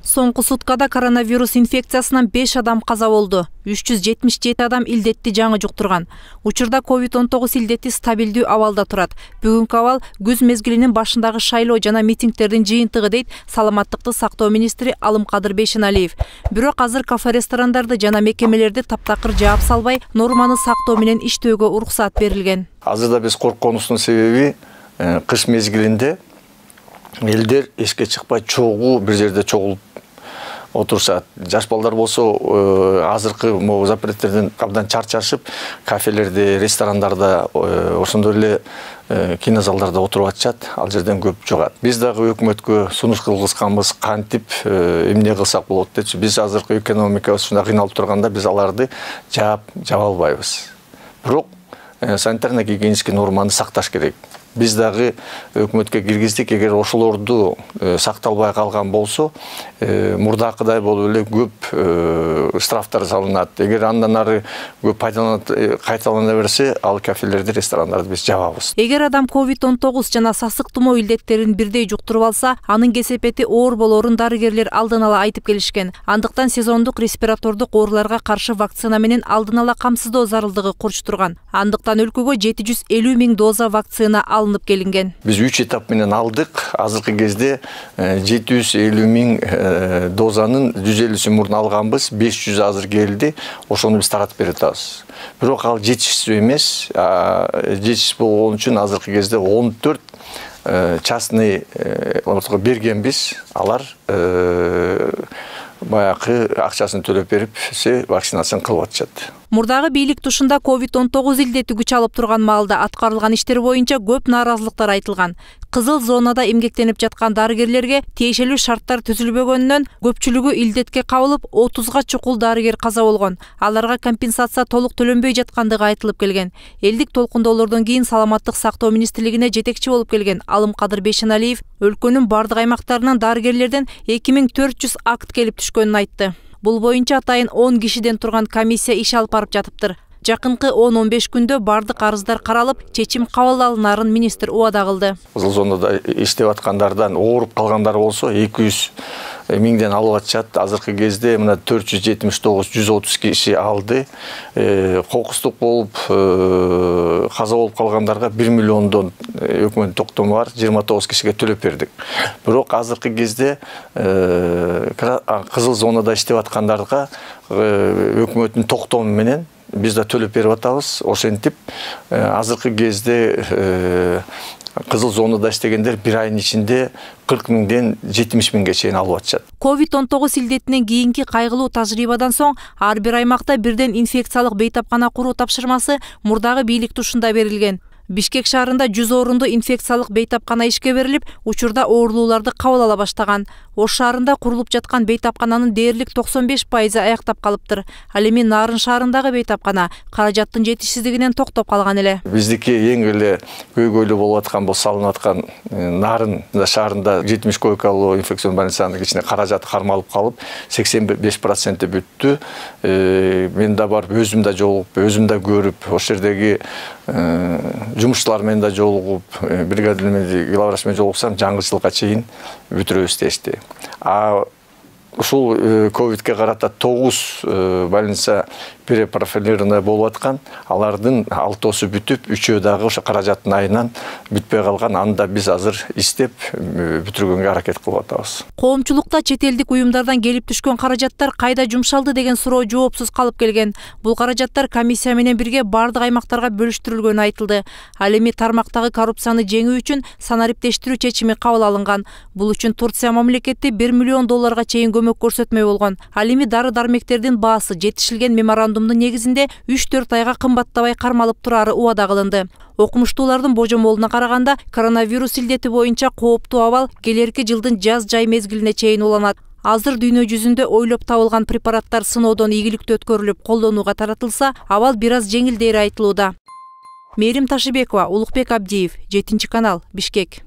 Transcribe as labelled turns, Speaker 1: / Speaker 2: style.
Speaker 1: Соңку суткада коронавирус инфекциясынан 5 адам каза болду. 377 адам илдетти жаңы жуктурган. Учурда COVID-19 илдети стабилдүү абалда турат. Бүгүнкү абал күз мезгилинин башындагы шайлоо жана митингдердин жыйынтыгы дейт саламаттыкты сактоо министри Алымкадыр Бейшеналиев. Бирок азыр кафе-ресторандарды жана мекемелерди таптакыр жаап салбай, норманы сактоо менен иштөөгө уруксат берилген.
Speaker 2: Азырда биз коркконубуздун себеби кыш мезгилинде элдер эшикке чыкпай чогуу бир жерде чогулуп отурушат. Жаш балдар болсо азыркы запреттерден абдан чарчашып, кафелерде, ресторандарда, ошондой эле кинозалдарда отуруп атышат. Ал жерден көп жогат. Биз дагы өкмөткө сунуш кылгызганбыз, кантип эмне кылсак болот депчи. Биз азыркы экономикабыз ушундай кыйналып турганда биз аларды жаап албайбыз. Бирок санитарно-гигиенический норманы сакташ керек. Биз дагы өкмөткө киргиздик, эгер ошолорду сакталбай калган болсо, мурдакыдай болуп эле көп штрафтар салынат. Эгер андан ары көп кайталана берсе, ал кафелерди, ресторандарды биз жабабыз.
Speaker 1: Эгер адам COVID-19 жана сасык тумоо илдеттерин бирдей жуктуруп алса, анын кесепети оор болорун дарыгерлер алдын ала айтып келишкен. Андыктан сезондук респиратордук ооруларга каршы вакцина менен алдын ала камсыздоо зарылдыгы курчтурган. Андыктан өлкөгө 750 000 доза вакцина алынып келинген.
Speaker 2: Биз 3 этап менен алдык. Азыркы кезде 750 000 дозанын 150 мурун алганбыз, 500 азыр келди. Ошону биз таратып бере атабыз. Бирок ал жетишсиз эмес. Жетишсиз болгон үчүн азыркы кезде 14 частный бергенбиз. Алар баягы акчасын төлөп берип, вакцинацияны кылып атышат.
Speaker 1: Мурдагы бийлик тушунда COVID-19 илдети күч алып турган маалда аткарылган иштер боюнча көп нааразылыктар айтылган. Кызыл зонада эмгектенип жаткан дарыгерлерге тиешелүү шарттар түзүлбөгөнүнөн көпчүлүгү илдетке кабылып, 30га чукул дарыгер каза болгон. Аларга компенсация толук төлөнбөй жаткандыгы айтылып келген. Элдик толкундоолордон кийин саламаттык сактоо министрлигине жетекчи болуп келген Алымкадыр Бейшеналиев өлкөнүн бардык аймактарынан дарыгерлерден 2400 акт келип түшкөнүн айтты. Бул боюнча атайын 10 кишиден турган комиссия иш алып барып жатыптыр. Жакынкы 10-15 күндө бардык арыздар каралып, чечим кабыл алынарын министр убада кылды.
Speaker 2: Кызыл зонада иштеп аткандардан ооруп калгандар болсо 200 000 алып атышат. Азыркы кезде мына 479 130 киши алды. Кокустук болуп каза болуп калгандарга 1 миллиондон өкмөттүн токтому бар, 29 кишиге төлөп бердик. Бирок азыркы кезде кызыл зонада иштеп аткандарга өкмөттүн токтому менен биз да төлөп берип атабыз. Ошентип азыркы кезде кызыл зонада иштегендер бир айдын ичинде 40 000ден 70 000ге чейин алып атышат.
Speaker 1: COVID-19 илдетинен кийинки кайгылуу тажрыйбадан соң ар бир аймакта бирден инфекциялык бейтапкана куруу тапшырмасы мурдагы бийлик тушунда берилген. Бишкек шаарында 100 орунду инфекциялык бейтапкана ишке берилип, учурда оорулууларды кабыл ала баштаган. Ош шаарында курулуп жаткан бейтапкананын дээрлик 95% аяктап калыптыр. Ал эми Нарын шаарындагы бейтапкана каражаттын жетишсиздигинен токтоп калган эле.
Speaker 2: Биздики эң эле көйгөйлүү болуп аткан, бул салынып аткан Нарын шаарында 70 койкалуу инфекцион больницанын ичине каражат кармалып калып, 85% бүттү. Мен да барып өзүм да жолугуп, өзүм да көрүп, ошол жердеги жумушчулар менен да жолугуп, бригада главврач менен жолугсам, жаңы жылга чейин бүтүрөбүз дешти. Ушул ковидке карата 9 больница перепрофилированный болуп аткан. Алардын 6-сы бүтүп, 3-өө дагы ошо каражаттын айынан бүтпөй калган. Анда биз азыр иштеп бүтүргөнгө аракет кылып атабыз.
Speaker 1: Коомчулукта чет элдик уюмдардан келип түшкөн каражаттар кайда жумшалды деген суроо жоопсуз калып келген. Бул каражаттар комиссия менен бирге бардык аймактарга бөлүштүрүлгөнү айтылды. Ал эми тармактагы коррупцияны жеңүү үчүн санариптештирүү чечими кабыл алынган. Бул үчүн Турция мамлекети $1 миллион чейин көмөк көрсөтмөй болгон. Ал эми дары-дармектердин баасы жетишилген меморандумдун негизинде 3-4 айга кымбаттабай кармалып турары убада кылынды. Окумуштуулардын божомолуна караганда, коронавирус илдети боюнча кооптуу абал келерки жылдын жаз-жай мезгилине чейин уланат. Азыр дүйнө жүзүндө ойлоп табылган препараттар сыноодон ийгиликтүү өткөрүлүп, колдонууга таратылса, абал бир аз жеңилдейри айтылууда. Мээрим Ташыбекова, Улукбек Абдиев, 7 канал, Бишкек.